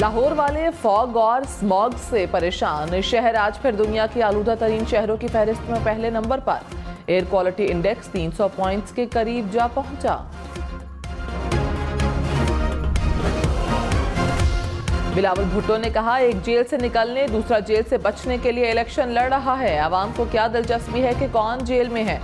लाहौर वाले फॉग और स्मॉग से परेशान। शहर आज फिर दुनिया की आलूदा तरीन शहरों की फहरिस्त में पहले नंबर पर। एयर क्वालिटी इंडेक्स 300 पॉइंट्स के करीब जा पहुंचा। बिलावल भुट्टो ने कहा, एक जेल से निकलने दूसरा जेल से बचने के लिए इलेक्शन लड़ रहा है। आवाम को क्या दिलचस्पी है कि कौन जेल में है।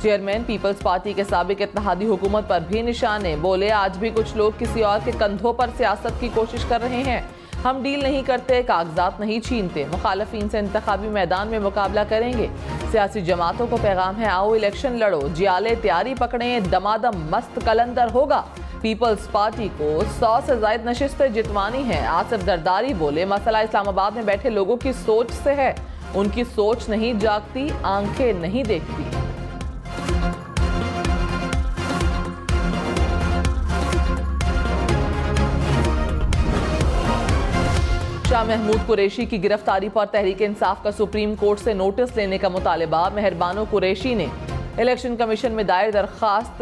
चेयरमैन पीपल्स पार्टी के साबिक इत्तेहादी हुकूमत पर भी निशाने। बोले, आज भी कुछ लोग किसी और के कंधों पर सियासत की कोशिश कर रहे हैं। हम डील नहीं करते, कागजात नहीं छीनते। मुखालफीन से इंतखाबी मैदान में मुकाबला करेंगे। सियासी जमातों को पैगाम है, आओ इलेक्शन लड़ो, जियाले तैयारी पकड़ें, दमादम मस्त कलंदर होगा। पीपल्स पार्टी को 100 से ज्यादा नशिस्तें जितवानी है। आसिफ जरदारी बोले, मसला इस्लामाबाद में बैठे लोगों की सोच से है। उनकी सोच नहीं जागती, आंखें नहीं देखती। शाह महमूद कुरैशी की गिरफ्तारी पर तहरीक इंसाफ का सुप्रीम कोर्ट से नोटिस लेने का मुतालिबा। मेहरबानो कुरैशी ने इलेक्शन कमीशन में दायर दरखास्त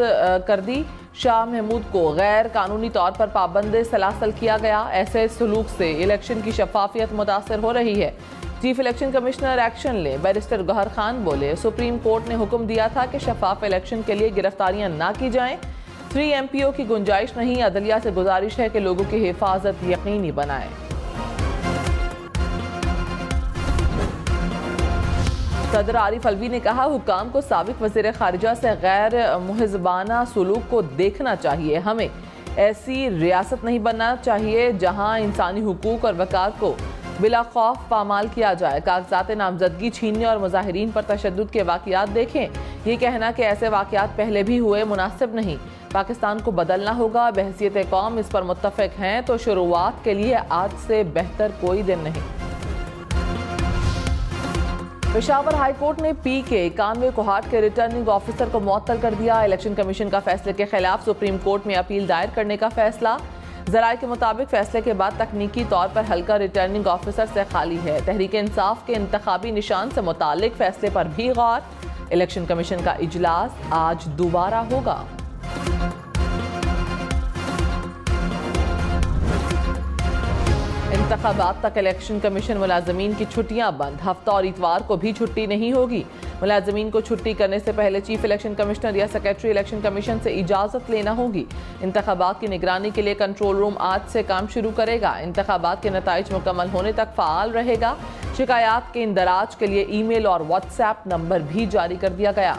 कर दी। शाह महमूद को गैर कानूनी तौर पर पाबंद सलासल किया गया। ऐसे सलूक से इलेक्शन की शफाफियत मुतासर हो रही है। चीफ इलेक्शन कमिश्नर एक्शन ले। बैरिस्टर गौहर खान बोले, सुप्रीम कोर्ट ने हुक्म दिया था कि शफाफ इलेक्शन के लिए गिरफ्तारियां ना की जाएं। 3 MPO की गुंजाइश नहीं। अदलिया से गुजारिश है कि लोगों की हिफाजत यकीनी बनाएं। सदर आरिफ अलवी ने कहा, हुक्काम को साबिक वज़ीर ख़ारिजा से गैर मुहज़्ज़बाना सलूक को देखना चाहिए। हमें ऐसी रियासत नहीं बनना चाहिए जहां इंसानी हुकूक और वक़ार को बिला खौफ पामाल किया जाए। कागजात नामजदगी छीनने और मुजाहिरीन पर तशद्दुद के वाक़यात देखें। ये कहना कि ऐसे वाक़यात पहले भी हुए मुनासिब नहीं। पाकिस्तान को बदलना होगा। बहसियत कौम इस पर मुत्तफ़िक़ हैं तो शुरुआत के लिए आज से बेहतर कोई दिन नहीं। पेशावर हाई कोर्ट ने PK 91 कोहाट के रिटर्निंग ऑफिसर को मुअत्तल कर दिया। इलेक्शन कमीशन का फैसले के खिलाफ सुप्रीम कोर्ट में अपील दायर करने का फैसला। ज़राए के मुताबिक फैसले के बाद तकनीकी तौर पर हल्का रिटर्निंग ऑफिसर से खाली है। तहरीक इंसाफ के इंतखाबी निशान से मुतालिक फैसले पर भी गौर। इलेक्शन कमीशन का इजलास आज दोबारा होगा। इंतखाबात तक इलेक्शन कमीशन मुलाजमीन की छुट्टियां बंद। हफ्ता और इतवार को भी छुट्टी नहीं होगी। मुलाजमीन को छुट्टी करने से पहले चीफ इलेक्शन कमिश्नर या सेक्रेटरी इलेक्शन कमीशन से इजाज़त लेना होगी। इंतखाबात की निगरानी के लिए कंट्रोल रूम आज से काम शुरू करेगा। इंतखाबात के नताइज मुकम्मल होने तक फ़ाल रहेगा। शिकायत के इंदराज के लिए ईमेल और व्हाट्सएप नंबर भी जारी कर दिया गया।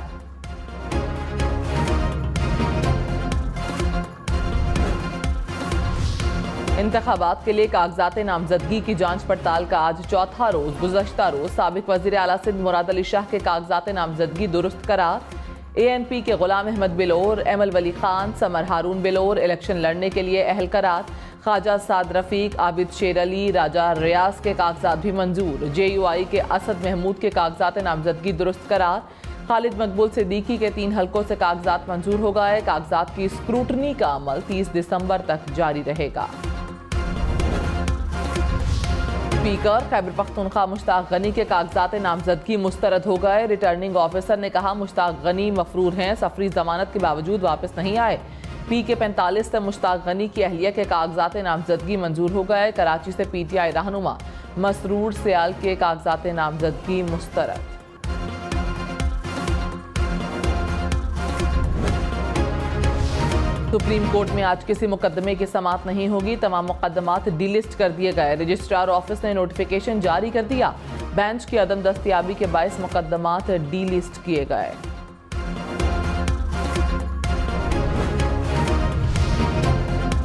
इंतखाबात के लिए कागजात नामजदगी की जांच पड़ताल का आज चौथा रोज। गुज़श्ता रोज साबिक वज़ीर आला सिंध मुराद अली शाह के कागजात नामजदगी दुरुस्त करार। ANP के गुलाम अहमद बिलोर, एमल वली खान, समर हारून बिलोर इलेक्शन लड़ने के लिए अहल करार। ख्वाजा साद रफीक, आबिद शेर अली, राजा रियाज के कागजात भी मंजूर। JUI के असद महमूद के कागजात नामजदगी दुरुस्त करार। खालिद मकबूल सिद्दीकी के 3 हलकों से कागजात मंजूर हो गए। कागजात की स्क्रूटनी का अमल 30 दिसंबर तक जारी रहेगा। स्पीकर खैबर पख्तूनख्वा मुश्ताक गनी के कागजात नामजदगी मुस्तरद हो गए। रिटर्निंग ऑफिसर ने कहा, मुश्ताक गनी मफरूर हैं, सफरी जमानत के बावजूद वापस नहीं आए। PK 45 से मुश्ताक गनी की अहलिया के कागजात नामजदगी मंजूर हो गए। कराची से PTI रहनुमा मसरूर सियाल के कागजात नामजदगी मुस्तरद। सुप्रीम कोर्ट में आज किसी मुकदमे की समाअत नहीं होगी। तमाम मुकदमात डीलिस्ट कर दिए गए। रजिस्ट्रार ऑफिस ने नोटिफिकेशन जारी कर दिया। बेंच की अदम दस्तियाबी के बायस मुकदमात डीलिस्ट किए गए।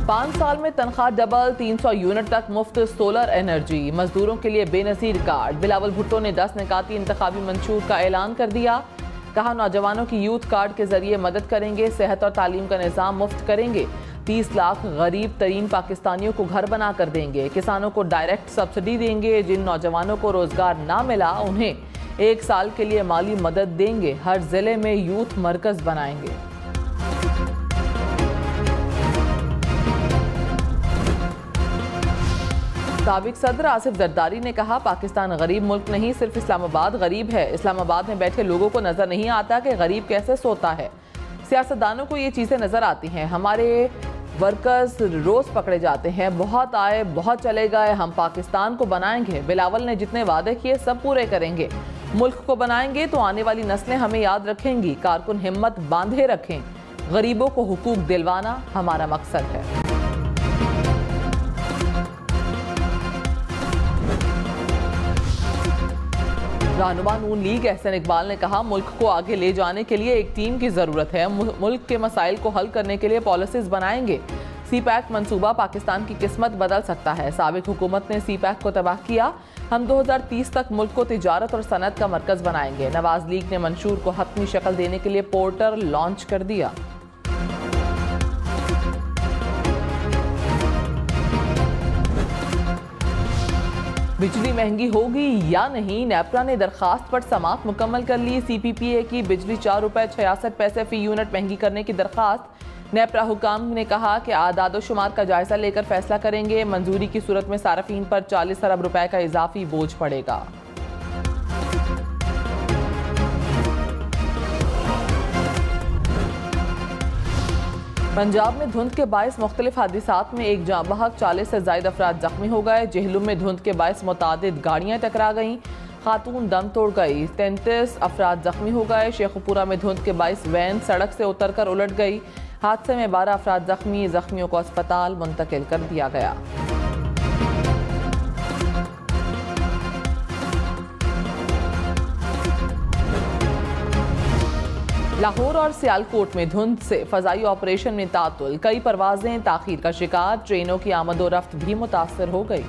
पाँच साल में तनख्वाह डबल, 300 यूनिट तक मुफ्त सोलर एनर्जी। मजदूरों के लिए बेनजीर कार्ड। बिलावल भुट्टो ने 10 निकाती इंतखाबी मंशूर का ऐलान कर दिया। कहा, नौजवानों की यूथ कार्ड के जरिए मदद करेंगे। सेहत और तालीम का निज़ाम मुफ्त करेंगे। 30 लाख गरीब तरीन पाकिस्तानियों को घर बना कर देंगे। किसानों को डायरेक्ट सब्सिडी देंगे। जिन नौजवानों को रोजगार ना मिला उन्हें 1 साल के लिए माली मदद देंगे। हर जिले में यूथ मरकज बनाएंगे। साबिक सदर आसिफ जरदारी ने कहा, पाकिस्तान गरीब मुल्क नहीं, सिर्फ इस्लामाबाद गरीब है। इस्लामाबाद में बैठे लोगों को नजर नहीं आता कि गरीब कैसे सोता है। सियासतदानों को ये चीज़ें नजर आती हैं। हमारे वर्कर्स रोज पकड़े जाते हैं, बहुत आए बहुत चले गए, हम पाकिस्तान को बनाएंगे। बिलावल ने जितने वादे किए सब पूरे करेंगे। मुल्क को बनाएंगे तो आने वाली नस्लें हमें याद रखेंगी। कारकुन हिम्मत बांधे रखें, गरीबों को हुकूक दिलवाना हमारा मकसद है। रहनुमा नून लीग एहसन इकबाल ने कहा, मुल्क को आगे ले जाने के लिए एक टीम की जरूरत है। मुल्क के मसाइल को हल करने के लिए पॉलिसीज बनाएंगे। सी पैक मंसूबा पाकिस्तान की किस्मत बदल सकता है। साबिक हुकूमत ने सी पैक को तबाह किया। हम 2030 तक मुल्क को तिजारत और सनत का मरकज बनाएंगे। नवाज लीग ने मंशूर को हतमी शक्ल देने के लिए पोर्टल लॉन्च कर दिया। बिजली महंगी होगी या नहीं, नेपरा ने दरखास्त पर समाअत मुकम्मल कर ली। CPPA की बिजली 4 रुपये 66 पैसे फी यूनिट महंगी करने की दरखास्त। नेपरा हुकाम ने कहा कि आदाद व शुमार का जायजा लेकर फैसला करेंगे। मंजूरी की सूरत में सार्फिन पर 40 अरब रुपए का इजाफी बोझ पड़ेगा। पंजाब में धुंध के बायस मुख्तलिफ हादिसात में एक जाँ बहक 40 से ज़ायद अफराद जख्मी हो गए। जेहलुम में धुंध के बायस मुतादिद गाड़ियाँ टकरा गईं, खातून दम तोड़ गई, 33 अफराद जख्मी हो गए। शेखुपुरा में धुंध के बायस वैन सड़क से उतरकर उलट गई। हादसे में 12 अफराद जख्मी, जख्मियों को अस्पताल मुंतकिल कर दिया गया। लाहौर और सियालकोट में धुंध से फजाई ऑपरेशन में तातुल, कई परवाजें ताखीर का शिकार। ट्रेनों की आमदोरफ्त भी मुतासर हो गई।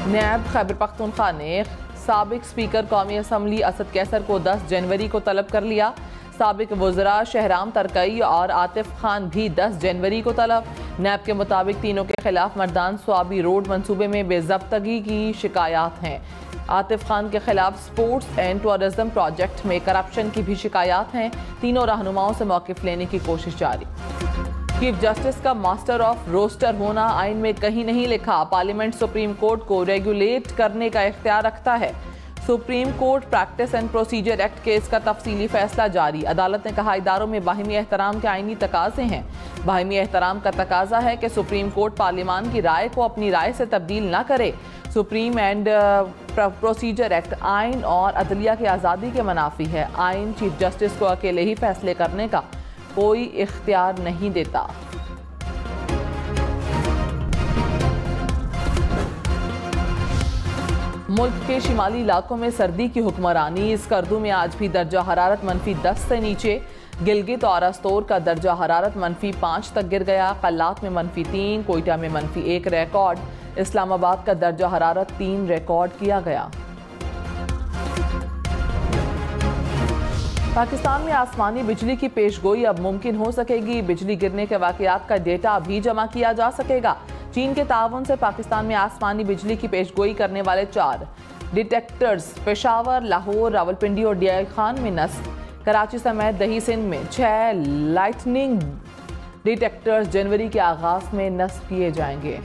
नैब खैबर पख्तूनख्वा ने साबिक स्पीकर कौमी असम्बली असद कैसर को 10 जनवरी को तलब कर लिया। साबिक वज़रा शहराम तरकई और आतिफ खान भी 10 जनवरी को तलब। नैब के मुताबिक तीनों के खिलाफ मर्दान स्वाबी रोड मंसूबे में बेज़ब्तगी की शिकायत हैं। आतिफ खान के खिलाफ स्पोर्ट्स एंड टूरिज्म प्रोजेक्ट में करप्शन की भी शिकायत हैं। तीनों रहनुमाओं से मौक़िफ़ लेने की कोशिश जारी। चीफ जस्टिस का मास्टर ऑफ रोस्टर होना आइन में कहीं नहीं लिखा। पार्लियामेंट सुप्रीम कोर्ट को रेगुलेट करने का इख्तियार रखता है। Supreme court practice and procedure act case का तफसीली फैसला जारी। अदालत ने कहा, इदारों में बाहिमी एहतराम के आईनी तकाजे हैं। बाहिमी एहतराम का तकाजा है कि सुप्रीम कोर्ट पार्लियामान की राय को अपनी राय से तब्दील न करे। सुप्रीम एंड प्रोसीजर एक्ट आइन और अदलिया की आज़ादी के मनाफी है। आइन चीफ जस्टिस को अकेले ही फैसले करने का कोई इख्तियार नहीं देता। मुल्क के शिमाली इलाकों में सर्दी की हुक्मरानी। स्कर्दू में आज भी दर्जा हरारत -10 से नीचे। गिलगित और अस्तोर का दर्जा हरारत -5 तक गिर गया। कल्लात में -3, कोयटा में -1 रिकॉर्ड। इस्लामाबाद का दर्जा हरारत 3 रिकॉर्ड किया गया। पाकिस्तान में आसमानी बिजली की पेशगोई अब मुमकिन हो सकेगी। बिजली गिरने के वाकयात का डेटा भी जमा किया जा सकेगा। चीन के ताउन से पाकिस्तान में आसमानी बिजली की पेशगोई करने वाले 4 डिटेक्टर्स पेशावर, लाहौर, रावलपिंडी और डीआई खान में नस्ब। कराची समेत दही सिंध में 6 लाइटनिंग डिटेक्टर्स जनवरी के आगाज में नस्ब किए जाएंगे।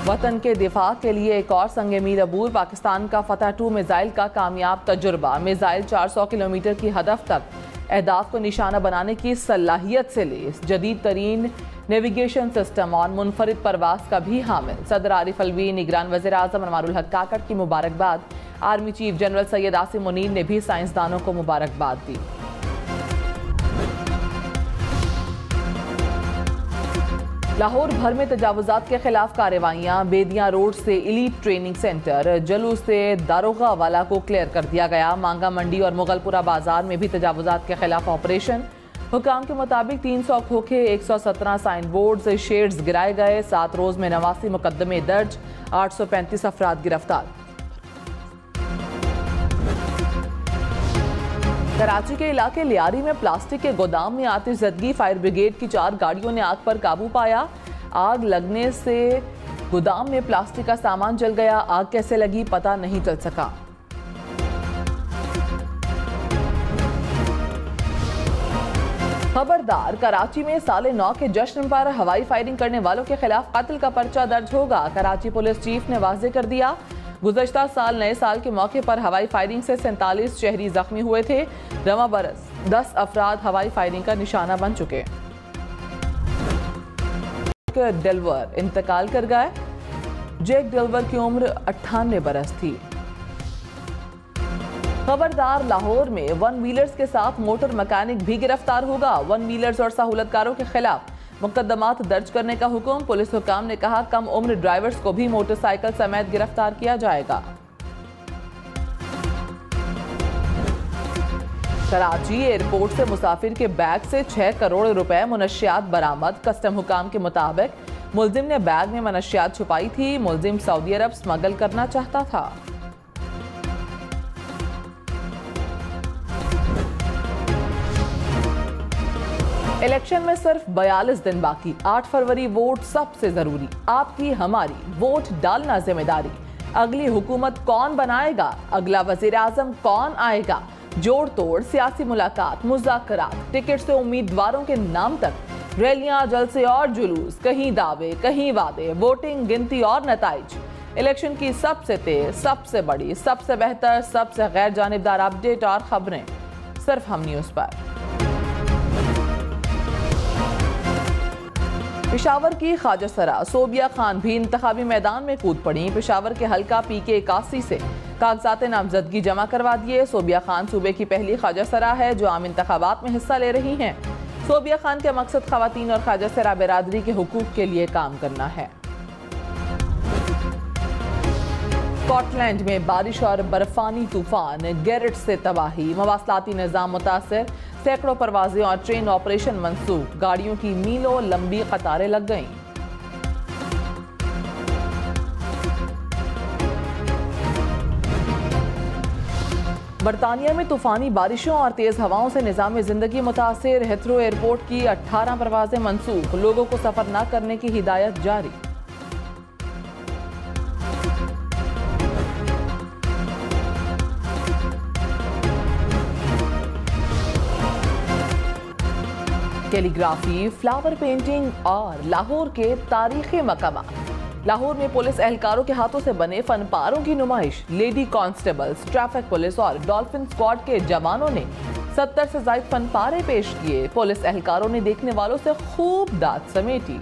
वतन के दिफा के लिए एक और संगे मील अबूर। पाकिस्तान का फतह 2 मिसाइल का कामयाब तजुर्बा। मिसाइल 400 किलोमीटर की हदफ तक अहदाफ को निशाना बनाने की सलाहियत से लैस जदीद तरीन नेविगेशन सिस्टम और मुनफरिद परवास का भी हामिल। सदर आरिफ अलवी, निगरान वज़ीर आज़म अनवारुल हक काकड़ की मुबारकबाद। Army chief general Syed Asim Munir ने भी साइंसदानों को मुबारकबाद दी। लाहौर भर में तजावुजात के खिलाफ कार्रवाइयाँ। बेदियाँ रोड से इलीट ट्रेनिंग सेंटर, जलू से दारोगा वाला को क्लियर कर दिया गया। मांगा मंडी और मुगलपुरा बाजार में भी तजावुजात के खिलाफ ऑपरेशन। हुकाम के मुताबिक 300 खोखे, 117 साइन बोर्ड, शेड्स गिराए गए। 7 रोज में 89 मुकदमे दर्ज, 835 अफराद गिरफ्तार। कराची के इलाके लियारी में प्लास्टिक के गोदाम में आतिशज़दगी। फायर ब्रिगेड की 4 गाड़ियों ने आग पर काबू पाया। आग लगने से गोदाम में प्लास्टिक का सामान जल गया। आग कैसे लगी पता नहीं चल सका। खबरदार, कराची में साले 9 के जश्न पर हवाई फायरिंग करने वालों के खिलाफ कत्ल का पर्चा दर्ज होगा। कराची पुलिस चीफ ने वाज़ेह कर दिया। गुज़श्ता साल नए साल के मौके पर हवाई फायरिंग से 47 शहरी जख्मी हुए थे। रवा बरस 10 अफराद हवाई फायरिंग का निशाना बन चुके। डिल्वर इंतकाल कर गए। जैक डिल्वर की उम्र 98 बरस थी। खबरदार, लाहौर में वन व्हीलर्स के साथ मोटर मैकेनिक भी गिरफ्तार होगा। वन व्हीलर्स और सहूलतकारों के खिलाफ मुकदमात दर्ज करने का हुक्म। पुलिस हुकाम ने कहा, कम उम्र ड्राइवर्स को भी मोटरसाइकिल समेत गिरफ्तार किया जाएगा। कराची एयरपोर्ट से मुसाफिर के बैग से 6 करोड़ रुपए मुनशियात बरामद। कस्टम हुकाम के मुताबिक मुलजिम ने बैग में मनशियात छुपाई थी। मुलजिम सऊदी अरब स्मगल करना चाहता था। इलेक्शन में सिर्फ 42 दिन बाकी। 8 फरवरी वोट सबसे जरूरी। आपकी हमारी वोट डालना जिम्मेदारी। अगली हुकूमत कौन बनाएगा, अगला वजीर आजम कौन आएगा, जोड़ तोड़ सियासी मुलाकात, मुज़ाकरात, टिकट से उम्मीदवारों के नाम तक, रैलियां, जलसे और जुलूस, कहीं दावे कहीं वादे, वोटिंग, गिनती और नताइज। इलेक्शन की सबसे तेज, सबसे बड़ी, सबसे बेहतर, सबसे गैर जानिबदार अपडेट और खबरें सिर्फ हम न्यूज़ पर। पेशावर की ख्वाजासरा सोबिया खान भी इंतखाबी मैदान में कूद पड़ी। पेशावर के हल्का PK 81 से कागजात नामजदगी जमा करवा दिए। सोबिया खान सूबे की पहली ख्वाजासरा है जो आम इंतखाबात में हिस्सा ले रही हैं। सोबिया खान का मकसद खवातीन और ख्वाजासरा बिरादरी के हुकूक के लिए काम करना है। स्कॉटलैंड में बारिश और बर्फानी तूफान, गैरेट से तबाही, मवासलाती निज़ाम मुतासर, सैकड़ों परवाजें और ट्रेन ऑपरेशन मंसूख, गाड़ियों की मीलों लंबी कतारें लग गईं। बरतानिया में तूफानी बारिशों और तेज हवाओं से निज़ाम जिंदगी मुतासिर। हिथ्रो एयरपोर्ट की 18 परवाजें मंसूख, लोगों को सफर न करने की हिदायत जारी। कैलीग्राफी, फ्लावर पेंटिंग और लाहौर के तारीखी मकामात। लाहौर में पुलिस एहलकारों के हाथों से बने फनपारों की नुमाइश। लेडी कांस्टेबल्स, ट्रैफिक पुलिस और डॉल्फिन स्क्वाड के जवानों ने 70 से ज्यादा फनपारे पेश किए। पुलिस एहलकारों ने देखने वालों से खूब दाद समेटी।